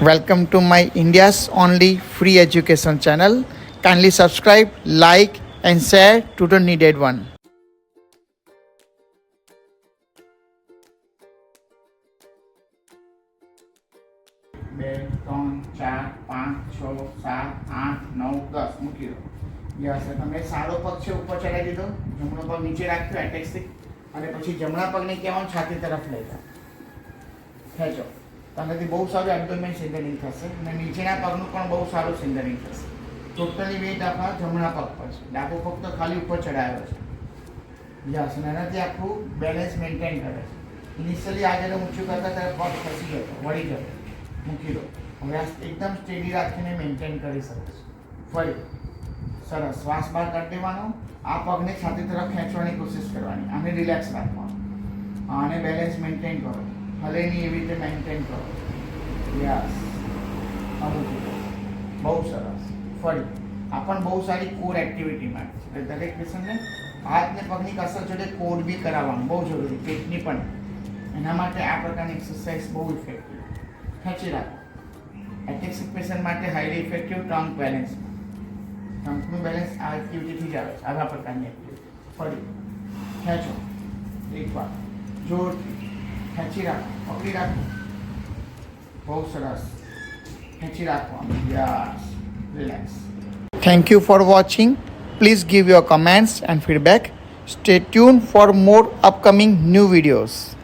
Welcome to my India's only free education channel. Kindly subscribe, like and share to the needed one. બે ત્રણ ચાર પાંચ છ સાત આઠ નવ 10 મૂકી દો. યસ, તમે સાદો પગ છે ઉપર ચડાવી દીધો, જમણો પગ નીચે રાખ્યો એટેક્સિક, અને પછી જમણા પગને કહેવાનું છાતી તરફ લઈ જાઓ, ખેંચો. તમારાથી બહુ સારું એબ્ડોમેન સિન્ડરિંગ થશે અને નીચેના પગનું પણ બહુ સારું સિન્ડરિંગ થશે. ટોટલી વેઇટ આપણા જમણા પગ પર છે, ડાબો પગ તો ખાલી ઉપર ચડાવ્યો છે. યસ, અને એનાથી આખું બેલેન્સ મેન્ટેન કરે છે. ઇનિશિયલી આ જ્યારે ઊંચું કરતા ત્યારે પગ ખસી જતો, વળી જતો. મૂકી દો. હવે આ એકદમ સ્ટેડી રાખીને મેન્ટેન કરી શકે છે. ફરી સરસ, શ્વાસ બહાર કાઢી દેવાનો. આ પગને છાતી તરફ ખેંચવાની કોશિશ કરવાની, આને રિલેક્સ રાખવાનું, આને બેલેન્સ મેન્ટેન કરો, હલે નહીં એવી રીતે મેન્ટેન કરો. યસ, મૂકી દો. બહુ સરસ. ફરી આ પણ બહુ સારી કોર એક્ટિવિટી માટે છે. એટલે દરેક પેશન્ટને હાથ ને પગની કસરત જોડે કોર બી કરાવવાનું બહુ જરૂરી, પેટની પણ. એના માટે આ પ્રકારની એક્સરસાઇઝ બહુ ઇફેક્ટિવ. ખેંચી રાખો. એટેક્સિક પેશન્ટ માટે હાઈલી ઇફેક્ટિવ ટંગ બેલેન્સ. ટંગનું બેલેન્સ આ એક્ટિવિટીથી જ આવે છે, આવા પ્રકારની એક્ટિવિટી. ફરી ખેંચો એકવાર, જોરથી ખેંચી રાખો, પકડી રાખો. બહુ સરસ, ખેંચી રાખવાનું. Yes, relax. Thank you for watching. Please give your comments and feedback. Stay tuned for more upcoming new videos.